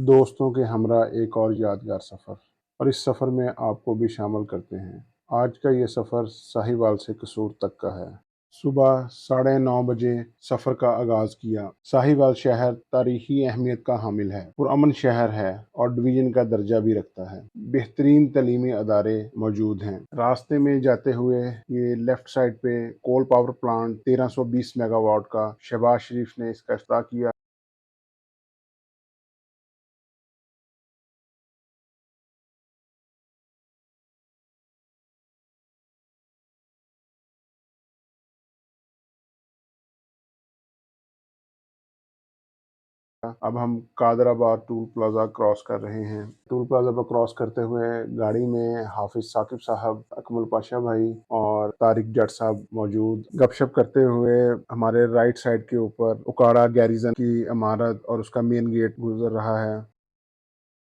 दोस्तों के हमरा एक और यादगार सफ़र, और इस सफ़र में आपको भी शामिल करते हैं। आज का ये सफ़र साहिवाल से कसूर तक का है। सुबह 9:30 बजे सफ़र का आगाज़ किया। साहिवाल शहर तारीखी अहमियत का हामिल है, पुरअमन शहर है और डिवीज़न का दर्जा भी रखता है। बेहतरीन तलीमी अदारे मौजूद हैं। रास्ते में जाते हुए ये लेफ्ट साइड पे कोल पावर प्लांट 1320 मेगावाट का शहबाज शरीफ ने इसका इफ्तिताह किया। अब हम कादराबाद टूल प्लाजा क्रॉस कर रहे हैं। टूल प्लाजा पर क्रॉस करते हुए गाड़ी में हाफिज साकिब साहब, अकमल पाशा भाई और तारिक जट साहब मौजूद। गपशप करते हुए हमारे राइट साइड के ऊपर उकाड़ा गैरिजन की इमारत और उसका मेन गेट गुजर रहा है।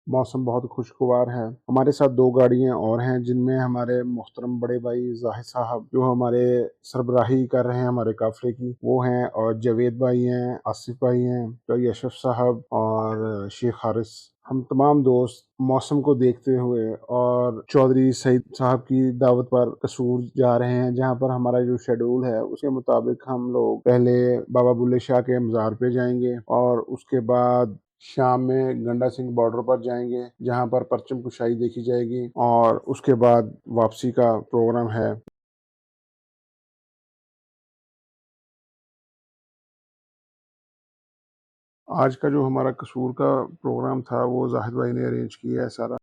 मौसम बहुत खुशगवार है। हमारे साथ दो गाड़ियाँ और हैं जिनमें हमारे मोहतरम बड़े भाई जाहिद साहब जो हमारे सरबराही कर रहे हैं हमारे काफिले की, वो हैं, और जावेद भाई हैं, आसिफ भाई हैं, तो यशफ साहब और शेख हारिस। हम तमाम दोस्त मौसम को देखते हुए और चौधरी सईद साहब की दावत पर कसूर जा रहे हैं, जहाँ पर हमारा जो शेड्यूल है उसके मुताबिक हम लोग पहले बाबा बुल्ले शाह के मज़ार पे जाएंगे और उसके बाद शाम में गंडा सिंह बॉर्डर पर जाएंगे जहां पर परचम कुशाई देखी जाएगी, और उसके बाद वापसी का प्रोग्राम है। आज का जो हमारा कसूर का प्रोग्राम था वो जाहिद भाई ने अरेंज किया है सारा।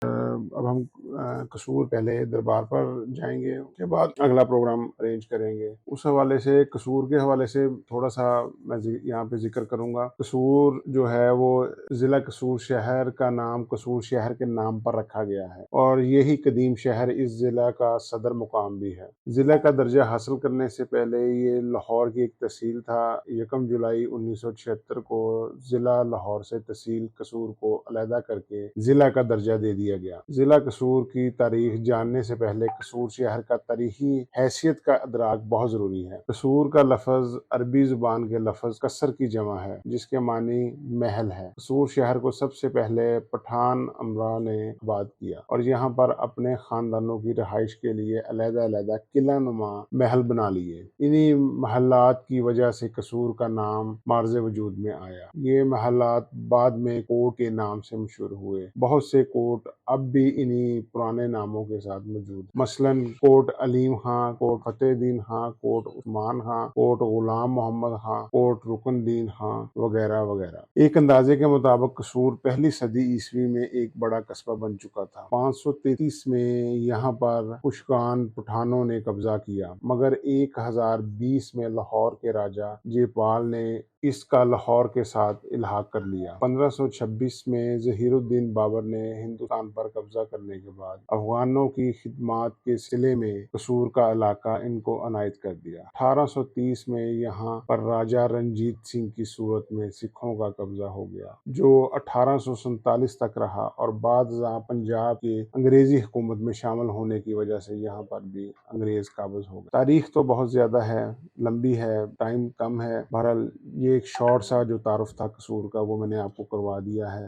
अब हम कसूर पहले दरबार पर जाएंगे, उसके बाद अगला प्रोग्राम अरेंज करेंगे। उस हवाले से कसूर के हवाले से थोड़ा सा मैं यहाँ पे जिक्र करूंगा। कसूर जो है वो ज़िला कसूर शहर का नाम कसूर शहर के नाम पर रखा गया है, और यही कदीम शहर इस ज़िला का सदर मुकाम भी है। ज़िला का दर्जा हासिल करने से पहले ये लाहौर की एक तहसील था। 1 जुलाई 1976 को ज़िला लाहौर से तहसील कसूर को अलहदा करके ज़िला का दर्जा दे दिया गया। ज़िला कसूर की तारीख जानने से पहले कसूर शहर का तारीखी हैसियत का अदराक बहुत ज़रूरी है। कसूर का लफ्ज़ अरबी ज़ुबान के लफ्ज़ कसर की जमा है, जिसके मानी महल है। कसूर शहर को सबसे पहले पठान अमरा ने आबाद किया और यहाँ पर अपने खानदानों की रहाइश के लिए अलहदा-अलहदा किला नुमा महल बना लिए। इन्हीं महलात की वजह से कसूर का नाम मार्ज़ वजूद में आया। ये महलात बाद में कोट के नाम से मशहूर हुए। बहुत से कोट अब भी इन्हीं पुराने नामों के साथ मौजूद, मसलन कोट अलीम खां, कोट फतेहदीन खां, कोट उस्मान खां, कोट गुलाम मोहम्मद खां, कोट रुकनदीन खां वगैरह वगैरह। एक अंदाजे के मुताबिक कसूर पहली सदी ईस्वी में एक बड़ा कस्बा बन चुका था। 533 में यहाँ पर कुशगान पठानों ने कब्जा किया, मगर 1020 में लाहौर के राजा जयपाल ने इसका लाहौर के साथ इल्हाक कर लिया। 1526 में ज़हीरुद्दीन बाबर ने हिंदुस्तान पर कब्जा करने के बाद अफगानों की खिदमात के सिले में कसूर का इलाका इनको अनायत कर दिया। 1830 में यहाँ पर राजा रंजीत सिंह की सूरत में सिखों का कब्जा हो गया, जो 1847 तक रहा, और बाद पंजाब के अंग्रेजी हुकूमत में शामिल होने की वजह से यहाँ पर भी अंग्रेज काबिज हो गए। तारीख तो बहुत ज़्यादा है, लंबी है, टाइम कम है। बहरहाल ये एक शॉर्ट सा जो तारुफ था कसूर का वो मैंने आपको करवा दिया है।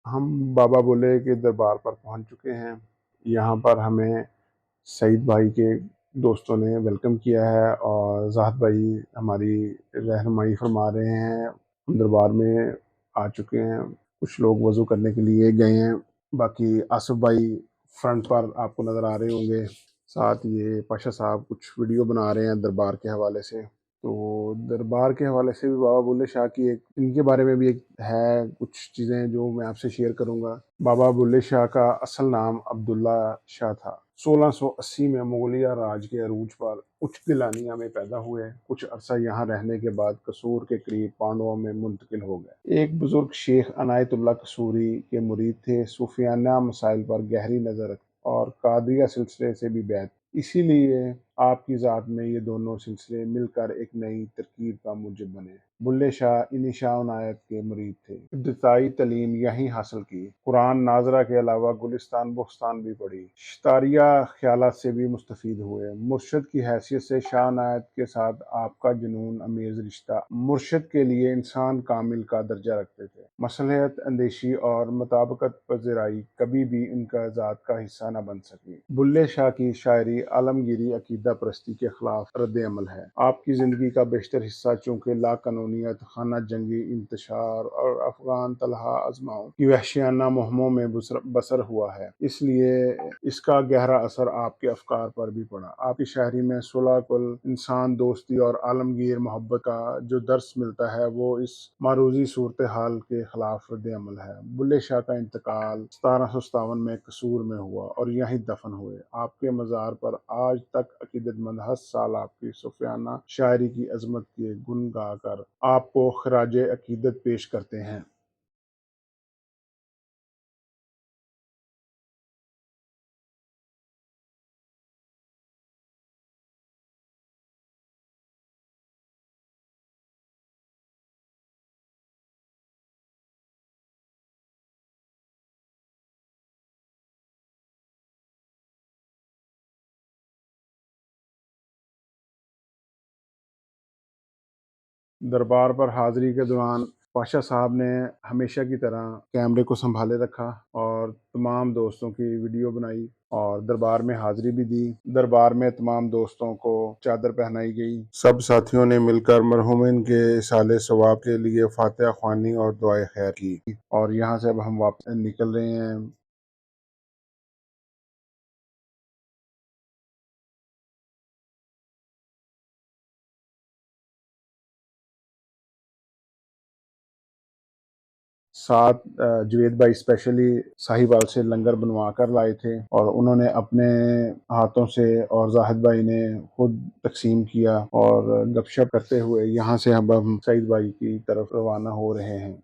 हम बाबा बुल्ले के दरबार पर पहुंच चुके हैं। यहाँ पर हमें सईद भाई के दोस्तों ने वेलकम किया है और ज़ाहिद भाई हमारी रहनुमाई फरमा रहे हैं। हम दरबार में आ चुके हैं। कुछ लोग वज़ू करने के लिए गए हैं। बाकी आसिफ भाई फ्रंट पर आपको नज़र आ रहे होंगे। साथ ये पाशा साहब कुछ वीडियो बना रहे हैं दरबार के हवाले से। तो दरबार के हवाले से भी बाबा बुल्ले शाह की एक इनके बारे में भी एक है कुछ चीज़ें जो मैं आपसे शेयर करूंगा। बाबा बुल्ले शाह का असल नाम अब्दुल्ला शाह था। 1680 में मुगलिया राज के अरूज पर उच्च गिलानिया में पैदा हुए। कुछ अरसा यहाँ रहने के बाद कसूर के करीब पांडवों में मुंतकिल हो गए। एक बुजुर्ग शेख अनायतुल्ला कसूरी के मुरीद थे। सूफियाना मसाइल पर गहरी नज़र और कादिया सिलसिले से भी बैत, इसीलिए آپ کی ذات میں یہ دونوں سلسلے مل کر ایک نئی ترکیب کا موجب بنے۔ بلے شاہ انہی شاہ عنایت کے مرید تھے۔ ابتدائی تعلیم یہیں حاصل کی۔ قرآن ناظرہ کے علاوہ گلستان بستان بھی پڑھی۔ شتاریہ خیالات سے بھی مستفید ہوئے۔ مرشد کی حیثیت سے شاہ عنایت کے ساتھ آپ کا جنون امیز رشتہ مرشد کے لیے انسان کامل کا درجہ رکھتے تھے۔ مصلحت اندیشی اور مطابقت پذیرائی کبھی بھی ان کا ذات کا حصہ نہ بن سکی۔ بلے شاہ کی شاعری عالمگیری عقیدہ پرستی کے خلاف رد عمل ہے۔ آپ کی زندگی کا بیشتر حصہ چونکہ لا قانونیت، خانہ جنگی انتشار اور افغان طلحہ ازماؤں کی وحشیانہ مہموں میں بسر ہوا ہے، اس لیے اس کا گہرا اثر آپ کے افکار پر بھی پڑا۔ آپ کی شاعری میں صلح کل، انسان دوستی اور عالمگیر محبت کا جو درس ملتا ہے وہ اس معروضی صورتحال کے خلاف رد عمل ہے۔ بلے شاہ کا انتقال 1757 میں قصور میں ہوا اور یہیں دفن ہوئے۔ آپ کے مزار پر آج تک عقیدت مند ہر سال آپ کی صوفیانہ شاعری کی عظمت کے گن گا کر آپ کو خراج عقیدت پیش کرتے ہیں۔ دربار پر حاضری کے دوران پاشا صاحب نے ہمیشہ کی طرح کیمرے کو سنبھالے رکھا اور تمام دوستوں کی ویڈیو بنائی اور دربار میں حاضری بھی دی۔ دربار میں تمام دوستوں کو چادر پہنائی گئی۔ سب ساتھیوں نے مل کر مرحومین کے اصالِ ثواب کے لیے فاتحہ خوانی اور دعائے خیر کی، اور یہاں سے اب ہم واپس نکل رہے ہیں۔ ساتھ جوید بھائی اسپیشلی ساہیوال سے لنگر بنوا کر لائے تھے اور انہوں نے اپنے ہاتھوں سے اور زاہد بھائی نے خود تقسیم کیا، اور گپ شپ کرتے ہوئے یہاں سے اب ہم سعید بھائی کی طرف روانہ ہو رہے ہیں۔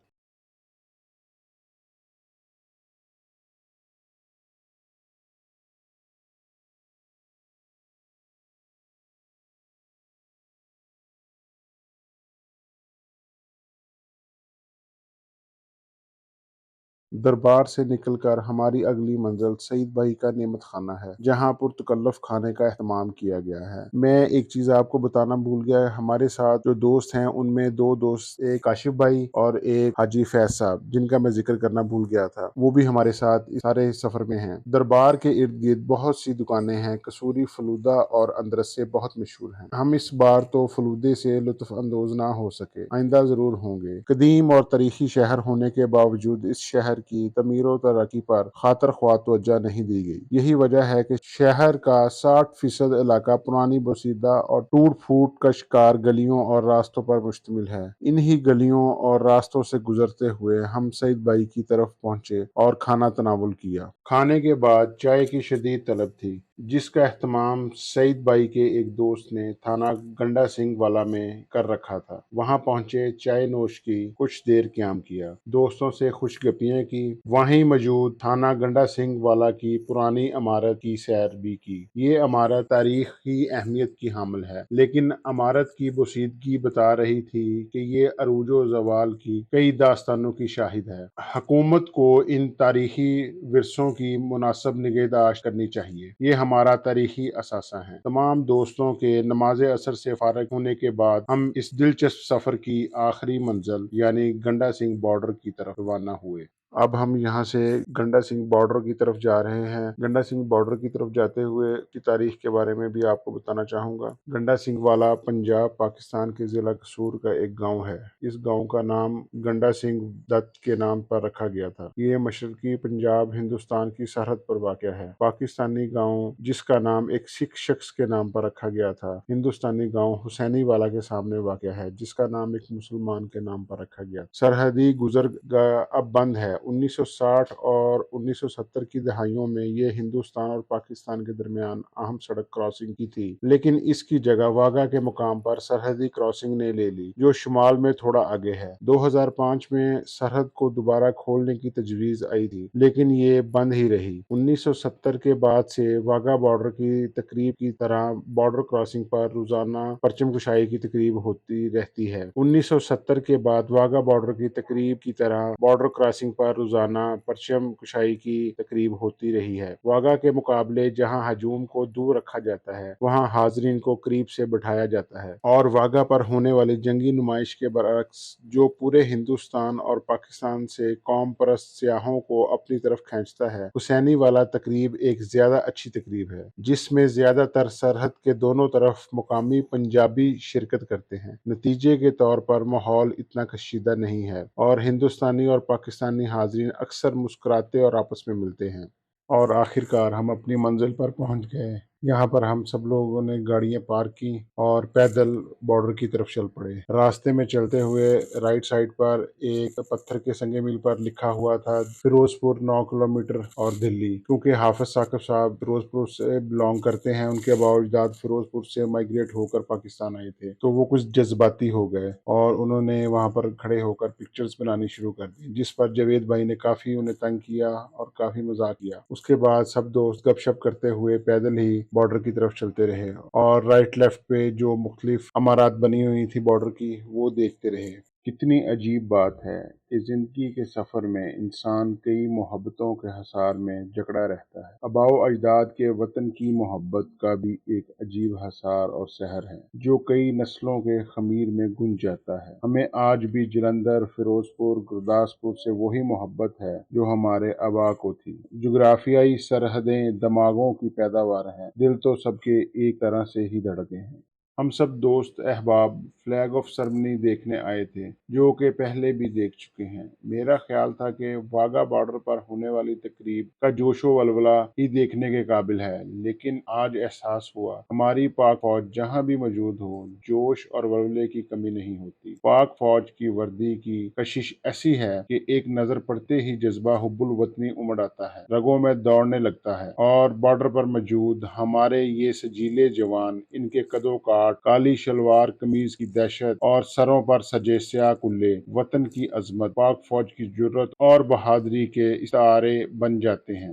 دربار سے نکل کر ہماری اگلی منزل سعید بھائی کا نعمت خانہ ہے، جہاں پرتکلف کھانے کا اہتمام کیا گیا ہے۔ میں ایک چیز آپ کو بتانا بھول گیا ہے، ہمارے ساتھ جو دوست ہیں ان میں دو دوست، ایک کاشف بھائی اور ایک حاجی فیض صاحب، جن کا میں ذکر کرنا بھول گیا تھا، وہ بھی ہمارے ساتھ اس سارے سفر میں ہیں۔ دربار کے ارد گرد بہت سی دکانیں ہیں، کسوری فلودہ اور اندرس سے بہت مشہور ہیں۔ ہم اس بار تو فلودے سے لطف اندوز نہ ہو سکے، آئندہ ضرور ہوں گے۔ قدیم اور تاریخی شہر ہونے کے باوجود اس شہر کی تعمیر و ترقی پر خاطر خواہ توجہ نہیں دی گئی۔ یہی وجہ ہے کہ شہر کا 60% علاقہ پرانی بسیدہ اور ٹوٹ پھوٹ کا شکار گلیوں اور راستوں پر مشتمل ہے۔ انہی گلیوں اور راستوں سے گزرتے ہوئے ہم سعید بھائی کی طرف پہنچے اور کھانا تناول کیا۔ کھانے کے بعد چائے کی شدید طلب تھی، جس کا اہتمام سعید بھائی کے ایک دوست نے تھانہ گنڈا سنگھ والا میں کر رکھا تھا۔ وہاں پہنچے، چائے نوش کی، کچھ دیر قیام کیا، دوستوں سے خوش گپیاں کی، وہیں موجود تھانہ گنڈا سنگھ والا کی پرانی عمارت کی سیر بھی کی۔ یہ عمارت تاریخی اہمیت کی حامل ہے، لیکن عمارت کی بسیدگی بتا رہی تھی کہ یہ عروج و زوال کی کئی داستانوں کی شاہد ہے۔ حکومت کو ان تاریخی ورثوں کی مناسب نگہداشت کرنی چاہیے، یہ ہمارا تاریخی اثاثہ ہیں۔ تمام دوستوں کے نماز عصر سے فارغ ہونے کے بعد ہم اس دلچسپ سفر کی آخری منزل یعنی گنڈا سنگھ بارڈر کی طرف روانہ ہوئے۔ اب ہم یہاں سے گنڈا سنگھ بارڈر کی طرف جا رہے ہیں۔ گنڈا سنگھ بارڈر کی طرف جاتے ہوئے کی تاریخ کے بارے میں بھی آپ کو بتانا چاہوں گا۔ گنڈا سنگھ والا پنجاب، پاکستان کے ضلع قصور کا ایک گاؤں ہے۔ اس گاؤں کا نام گنڈا سنگھ دت کے نام پر رکھا گیا تھا۔ یہ مشرقی پنجاب، ہندوستان کی سرحد پر واقع ہے۔ پاکستانی گاؤں جس کا نام ایک سکھ شخص کے نام پر رکھا گیا تھا، ہندوستانی گاؤں حسینی والا کے سامنے واقع ہے، جس کا نام ایک مسلمان کے نام پر رکھا گیا۔ سرحدی گزرگاہ اب بند ہے 1960 اور 1970 کی دہائیوں میں یہ ہندوستان اور پاکستان کے درمیان اہم سڑک کراسنگ کی تھی، لیکن اس کی جگہ واگا کے مقام پر سرحدی کراسنگ نے لے لی، جو شمال میں تھوڑا آگے ہے۔ 2005 میں سرحد کو دوبارہ کھولنے کی تجویز آئی تھی، لیکن یہ بند ہی رہی۔ 1970 کے بعد سے واگا بارڈر کی تقریب کی طرح بارڈر کراسنگ پر روزانہ پرچم کشائی کی تقریب ہوتی رہتی ہے۔ 1970 کے بعد واگا بارڈر کی تقریب کی طرح بارڈر کراسنگ پر روزانہ پرچم کشائی کی تقریب ہوتی رہی ہے۔ واگا کے مقابلے جہاں ہجوم کو دور رکھا جاتا ہے، وہاں حاضرین کو قریب سے بٹھایا جاتا ہے، اور واگا پر ہونے والی جنگی نمائش کے برعکس، جو پورے ہندوستان اور پاکستان سے قوم پرست سیاحوں کو اپنی طرف کھینچتا ہے، حسینی والا تقریب ایک زیادہ اچھی تقریب ہے، جس میں زیادہ تر سرحد کے دونوں طرف مقامی پنجابی شرکت کرتے ہیں۔ نتیجے کے طور پر ماحول اتنا کشیدہ نہیں ہے، اور ہندوستانی اور پاکستانی حاضرین اکثر مسکراتے اور آپس میں ملتے ہیں۔ اور آخر کار ہم اپنی منزل پر پہنچ گئے۔ یہاں پر ہم سب لوگوں نے گاڑیاں پارک کی اور پیدل بارڈر کی طرف چل پڑے۔ راستے میں چلتے ہوئے رائٹ سائڈ پر ایک پتھر کے سنگے میل پر لکھا ہوا تھا فیروز پور 9 کلومیٹر اور دلی، کیونکہ حافظ ثاقب صاحب فیروز پور سے بلانگ کرتے ہیں۔ ان کے آباء و اجداد فیروز پور سے مائگریٹ ہو کر پاکستان آئے تھے، تو وہ کچھ جذباتی ہو گئے اور انہوں نے وہاں پر کھڑے ہو کر پکچرز بنانی شروع کر دی، جس پر جاوید بھائی نے کافی انہیں تنگ کیا اور کافی مذاق کیا۔ اس کے بعد سب دوست گپ شپ کرتے ہوئے پیدل ہی بارڈر کی طرف چلتے رہے اور رائٹ لیفٹ پہ جو مختلف عمارات بنی ہوئی تھی بارڈر کی، وہ دیکھتے رہے۔ کتنی عجیب بات ہے کہ زندگی کے سفر میں انسان کئی محبتوں کے حصار میں جکڑا رہتا ہے۔ آباء و اجداد کے وطن کی محبت کا بھی ایک عجیب حصار اور سحر ہے، جو کئی نسلوں کے خمیر میں گنج جاتا ہے۔ ہمیں آج بھی جلندھر، فیروز پور، گرداسپور سے وہی محبت ہے جو ہمارے آباء کو تھی۔ جغرافیائی سرحدیں دماغوں کی پیداوار ہیں، دل تو سب کے ایک طرح سے ہی دھڑکتے ہیں۔ ہم سب دوست احباب فلیگ آف سرمنی دیکھنے آئے تھے، جو کہ پہلے بھی دیکھ چکے ہیں۔ میرا خیال تھا کہ واگا بارڈر پر ہونے والی تقریب کا جوش و ولولہ ہی دیکھنے کے قابل ہے، لیکن آج احساس ہوا ہماری پاک فوج جہاں بھی موجود ہو، جوش اور ولولے کی کمی نہیں ہوتی۔ پاک فوج کی وردی کی کشش ایسی ہے کہ ایک نظر پڑتے ہی جذبہ حب الوطنی امڑ آتا ہے، رگوں میں دوڑنے لگتا ہے، اور بارڈر پر موجود ہمارے یہ سجیلے جوان، ان کے کدو کاٹ، کالی شلوار قمیض کی دہشت اور سروں پر سجے سیاہ کلے، وطن کی عظمت، پاک فوج کی جرت اور بہادری کے استعارے بن جاتے ہیں۔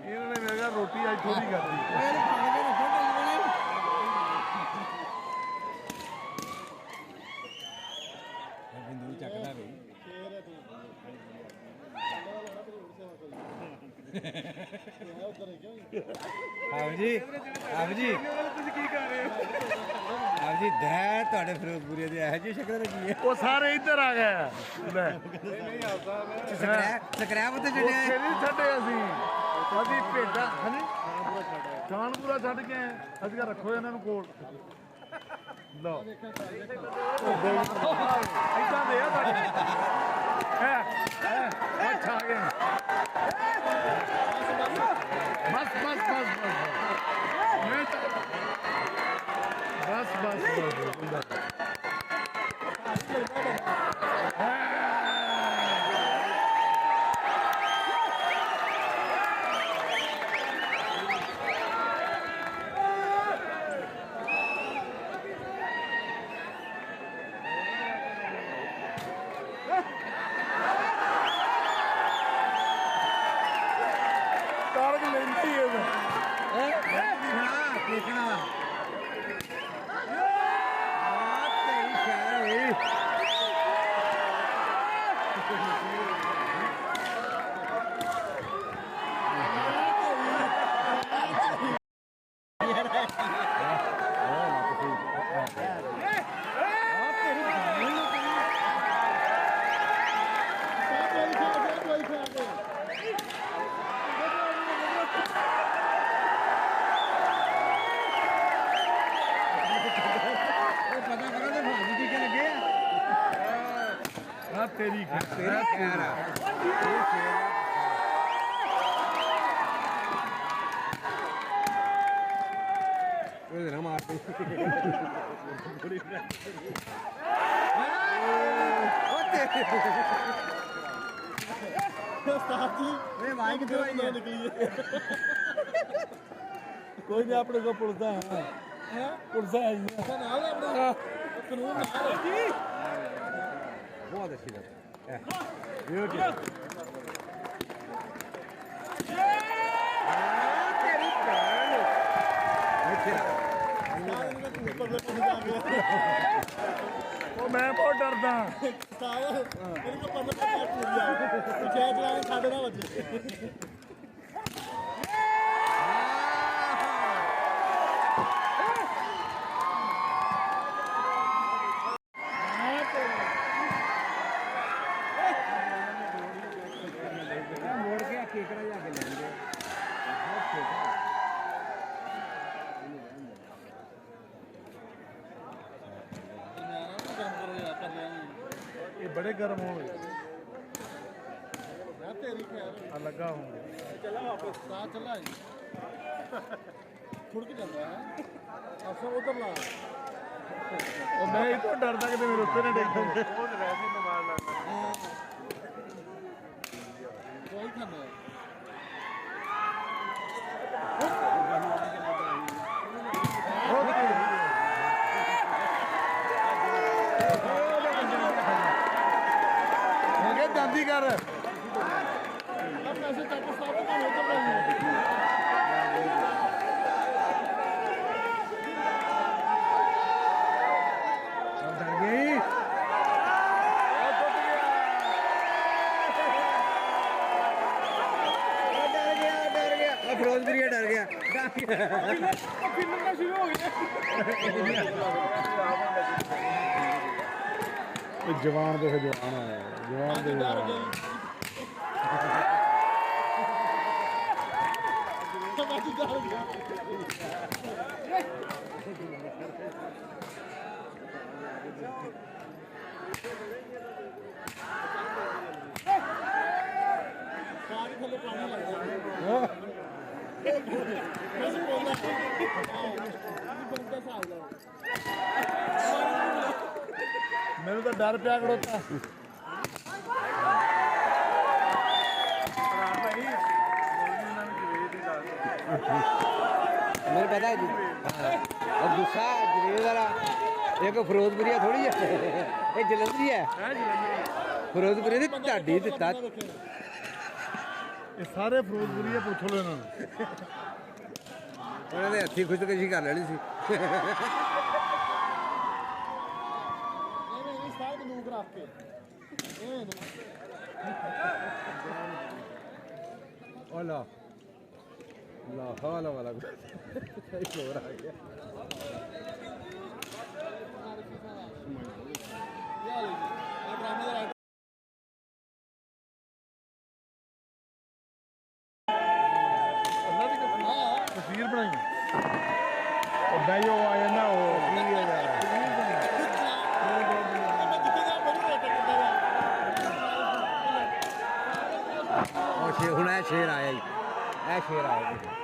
ਇਹਨਾਂ ਨੇ ਮੇਰਾ ਰੋਟੀ ਅੱਜ ਥੋੜੀ ਖਾਧੀ ਬਿੰਦੂ ਚੱਕਦਾ ਬਈ ਆਪ ਜੀ ਤੁਸੀਂ ਕੀ ਕਰ ਰਹੇ ਹੋ ਆਪ ਜੀ ਦਹਿ ਤੁਹਾਡੇ ਫਿਰੋਜ਼ਪੁਰੇ ਦੇ ਇਹੋ ਜਿਹੀ ਸ਼ਕਲ ਰੱਖੀ ਹੈ ਉਹ ਸਾਰੇ ਇੱਧਰ ਆ ਗਏ ਲੈ ਸਕਰੈਪ ਉੱਤੇ ਉੱਥੇ ਚੜਿਆ ਨਹੀਂ ਛੱਡੇ ਅਸੀਂ ਭੇਡਾਂ ਹਾਂਜੀ ਖਾਨਪੁਰਾ ਛੱਡ ਕੇ ਆਏ। ਅਸੀਂ ਕਿਹਾ ਰੱਖੋ ਇਹਨਾਂ ਨੂੰ ਕੋਲ ਲਓ ਇੱਦਾਂ ਦੇ ਆ ਤੁਹਾਡੇ ਅੱਛਾ ਆ ਗਏ ਬਸ ਬਸ ਬਸ ਬਸ ਬਸ ਬਸ ਤਾਰਕ ਲੈਂਦੀ ਹੈ ਦੇਖਣਾ ਤੇਰੀ ਸ਼ਾਇਰੀ ਪਤਾ ਕਰੋ ਤੇ ਭਾਜੀ ਟੀਕੇ ਲੱਗੇ ਆ ਤੇਰੀ ਤੇਰਾ ਖੈਰ ਆ ਇਹ ਨਾ ਮਾਰਦੇ ਇਹ ਮਾਈਕ ਕਿੱਥੋਂ ਆਈ ਹੈ ਕੋਈ ਨਹੀਂ ਆਪਣੇ ਕੋਲ ਪੁਲਿਸਾਂ ਹੈ ਪੁਲਿਸਾਂ ਆਈਆਂ ਨਾਲ ਆਪਣੇ ਕਾਨੂੰਨ ਨਾਲ ਬਹੁਤ ਅੱਛੀ ਲੱਗੀ ਤੇਰੀ ਭੈਣ ਇੱਥੇ ਉਹ ਮੈਂ ਬਹੁਤ ਡਰਦਾ ਮੇਰੇ ਕੋ 15 ਮਿੰਟ ਹੋ ਗਿਆ ਤੂੰ ਚਾਹ ਚਲਾਣੇ ਛੱਡ ਨਾ ਵੱਜੇ ਮੋੜ ਕੇ ਆ ਕੇਕੜਾ ਜਾ ਕੇ ਲੈਣਗੇ ਇਹ ਬੜੇ ਗਰਮ ਹੋਣਗੇ ਮੈਂ ਤੇਰੀ ਖੈਰ ਆ ਲੱਗਾ ਹੋਣਗੇ ਚੱਲਾ ਵਾਪਸ ਸਾਹ ਚੱਲਾ ਜੀ ਖੁੜਕ ਜਾਂਦਾ ਹੈ ਅਸਾਂ ਉਧਰ ਲਾ ਉਹ ਮੈਂ ਇਹ ਤੋਂ ਡਰਦਾ ਕਿ ਮੇਰੇ ਉੱਤੇ ਨਾ ਡਿੱਗ ਪਵੇ ਉਹ ਤਾਂ ਵੈਸੇ ਹੀ ਬਿਮਾਰ ਲੱਗਦਾ ਕੋਈ ਖਾਂਦਾ ਫਿਰੋਜ਼ਪੁਰੀਆ ਡਰ ਗਿਆ ਫਿਲਮ ਸ਼ੁਰੂ ਹੋ ਗਿਆ ਜਵਾਨ ਦੇ ਜਵਾਨ ਆਇਆ ਜਵਾਨ ਦੇ ਥੱਲੇ ਪਾਣੀ ਲੱਗਦਾ ਬਸ ਬੋਲਦਾ ਬੰਦਾ ਸਾਲ ਦਾ ਮੈਨੂੰ ਤਾਂ ਡਰ ਪਿਆ ਖੜੋਤਾ ਮੈਨੂੰ ਪਤਾ ਹੈ ਜੀ ਉਹ ਗੁੱਸਾ ਜਰੇਲ ਵਾਲਾ ਇੱਕ ਫਿਰੋਜ਼ਪੁਰੀਆ ਥੋੜੀ ਹੈ ਇਹ ਜਲੰਧਰੀ ਹੈ ਫਿਰੋਜ਼ਪੁਰੀ ਦੀ ਢਾਡੀ ਦਿੱਤਾ ਇਹ ਸਾਰੇ ਫਿਰੋਜ਼ਪੁਰੀਏ ਪੁੱਛ ਲਓ ਇਹਨਾਂ ਨੂੰ ਉਹਨਾਂ ਦੇ ਹੱਥੀ ਖੁਦਕੁਸ਼ੀ ਕਰ ਲੈਣੀ ਸੀ ਇਹ ਸਾਲ ਬੰਦੂਕ ਰੱਖ ਕੇ ਇਹ ਉਹ ਲਾ ਹਵਾਲਾ ਵਾਲਾ ਸਹੀ ਹੋਰ ਆ ਗਿਆ ਡਰਾਮੇ ਦਾ ਤਸਵੀਰ ਬਣਾਈ ਉਹ ਬੈਜੋ ਆ ਜਾਂਦਾ ਉਹ ਕੀ ਹੋ ਗਿਆ ਉਹ ਸ਼ੇਰ ਹੁਣ ਇਹ ਸ਼ੇਰ ਆਇਆ ਜੀ ਇਹ ਸ਼ੇਰ ਆਇਆ ਜੀ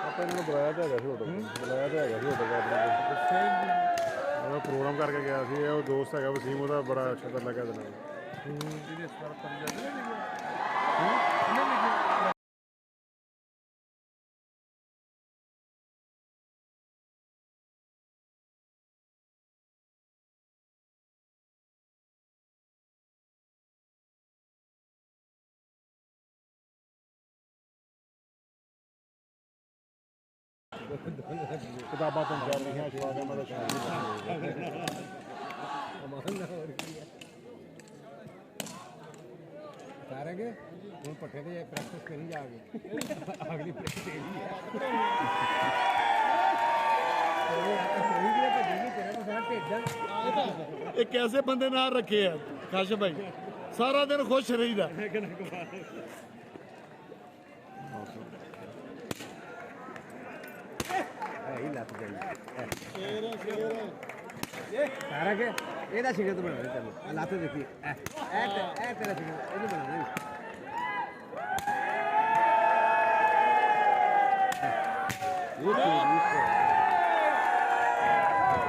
ਆਪਾਂ ਇਹਨਾਂ ਨੂੰ ਬੁਲਾਇਆ ਤਾਂ ਹੈਗਾ ਸੀ ਹੋਟਲ ਬੁਲਾਇਆ ਤਾਂ ਹੈਗਾ ਸੀ ਹੋਟਲ ਦਾ ਪ੍ਰੋਗਰਾਮ ਕਰਕੇ ਗਿਆ ਸੀ ਉਹ ਦੋਸਤ ਹੈਗਾ ਵਸੀਮ ਉਹਦਾ ਬੜਾ ਅੱਛਾ ਤਾਂ ਲੱਗਾ ਇਹਦੇ ਨਾਲ ਇਹਦੇ ਸਰ ਪੰਜਾਬੀ ਨੇ ਲਿਖਿਆ ਕਿਤਾਬਾਂ ਤੋਂ ਚਾਰ ਲਿਖੀਆਂ ਸ਼ਵਾਗਾ ਮੈਂ ਤਾਂ ਸਾਰਾਂਗੇ ਹੁਣ ਪੱਠੇ ਤੇ ਪ੍ਰੈਕਟਿਸ ਕਰੀ ਜਾਗੇ ਅਗਲੀ ਪ੍ਰੈਕਟਿਸ ਤੇਰੀ ਹੈ ਇਹ ਕੈਸੇ ਬੰਦੇ ਨਾਲ ਰੱਖੇ ਆ ਕਾਸ਼ ਭਾਈ ਸਾਰਾ ਦਿਨ ਖੁਸ਼ ਰਹੀਦਾ ਹੀ ਲੱਤ ਗਈ ਸਾਰਾ ਕੇ ਇਹਦਾ ਸ਼ਿਕਰ ਤੋਂ ਬਣਾਉਣਾ ਤੈਨੂੰ ਲੱਤ ਦੇਖੀ ਇਹ ਤੇਰਾ ਸ਼ਿਕਰ ਇਹਨੂੰ ਬਣਾਉਣਾ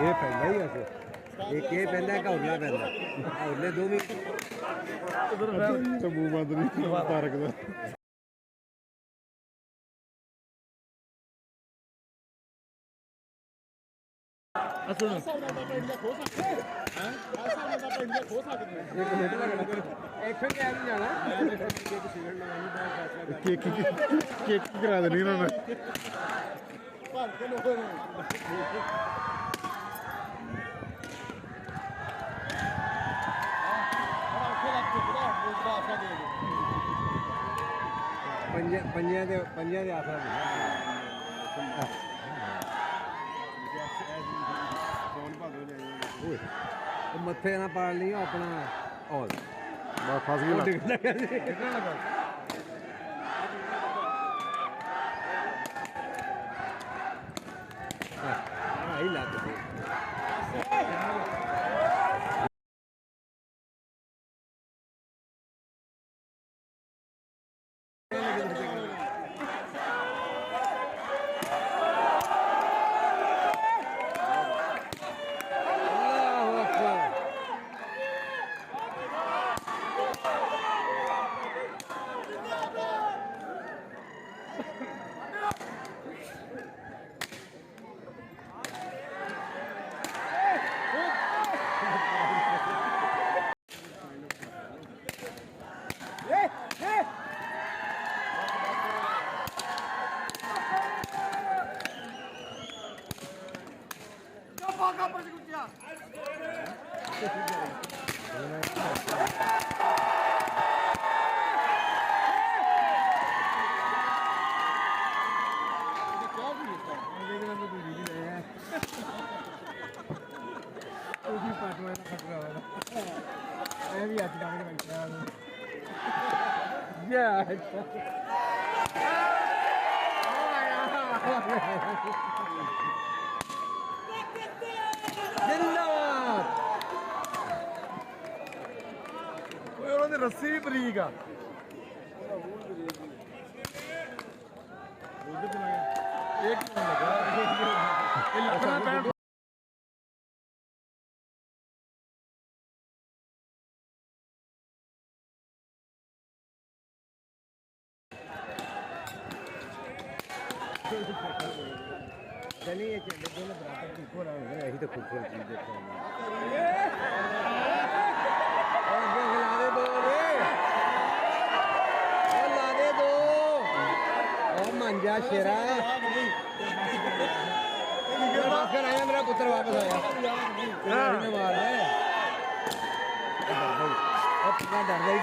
ਇਹ ਪੈਂਦਾ ਹੀ ਅਸੀਂ ਇੱਕ ਇਹ ਪੈਂਦਾ ਇੱਕ ਹੌਲਾ ਪੈਂਦਾ ਹੌਲੇ ਦੋ ਵੀ ਤੰਬੂ ਬੰਦ ਨਹੀਂ ਪਾਰਕ ਦਾ ਅਸਲ ਇੱਥੇ ਕਿਆ ਨਹੀਂ ਜਾਣਾ ਕੇਕ ਕਰਾ ਦੇਣੀ ਇਹਨਾਂ ਨੇ ਭਰ ਕੇ ਲੋਕਾਂ ਨੂੰ ਪੰਜਾਂ ਦੇ ਆਸਰਾ ਮੱਥੇ ਨਾ ਪਾੜ ਲਈ ਆਪਣਾ ਔਰ ਬਸ ਫਸ ਗਈ ਲੱਤ। ਡਿੱਗ ਲੱਗਾ ਸੀ ਕਿੰਨਾ ਲੱਗਾ ਹਾਂ ਹੀ ਲੱਗ ਗਈ ਉਹਦੀ ਪਾਟਵਾ ਦਾ ਖਤਰਾ ਹੋਣਾ ਇਹ ਵੀ ਅੱਜ ਕੱਲ੍ਹ ਦੇ ਬੱਚਿਆਂ ਨੂੰ ਯਾ ਜਿੰਦਾਬਾਦ ਓਏ ਉਹਨਾਂ ਦੀ ਰੱਸੀ ਵੀ ਬਰੀਕ ਆ ਇਹ ਕੀ ਲੱਗਾ ਇਹ ਲੱਕੜਾਂ ਪੈਣ चलिए ये चले दोनों बराबर की हो रहा है यही तो खूबसूरत चीज देखते हैं और वो हिला दे दो रे और ला दे दो और मंजा शेरा आखिर आया मेरा पुत्र वापस आया ने मार है अब पूरा डर गई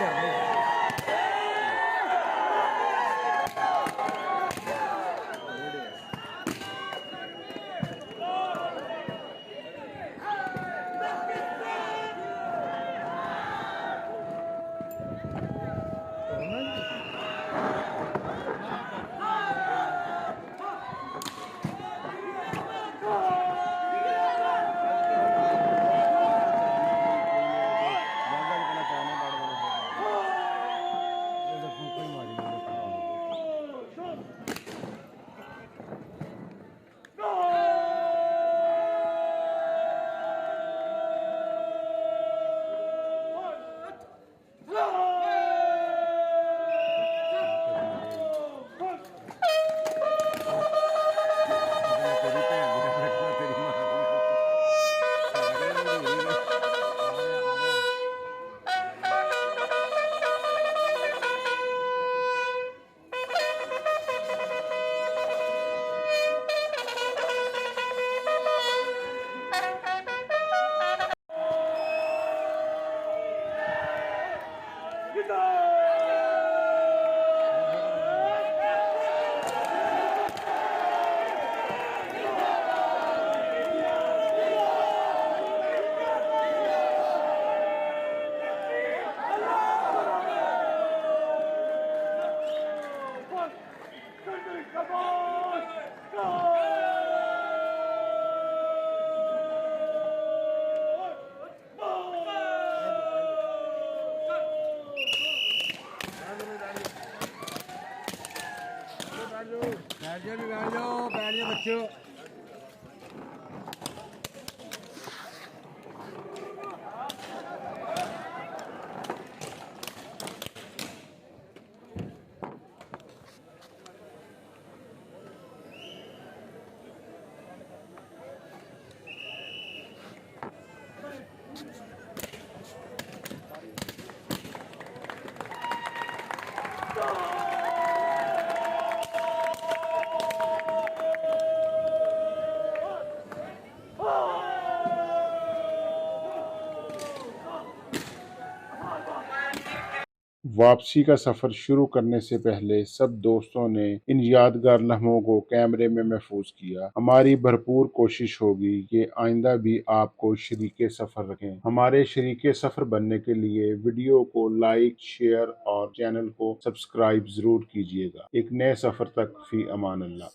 बैठ जाओ बच्चों वापसी का सफ़र शुरू करने से पहले सब दोस्तों ने इन यादगार लम्हों को कैमरे में महफूज किया। हमारी भरपूर कोशिश होगी कि आइंदा भी आपको शरीके सफ़र रखें। हमारे शरीके सफ़र बनने के लिए वीडियो को लाइक, शेयर और चैनल को सब्सक्राइब ज़रूर कीजिएगा। एक नए सफ़र तक फ़ी अमान अल्लाह।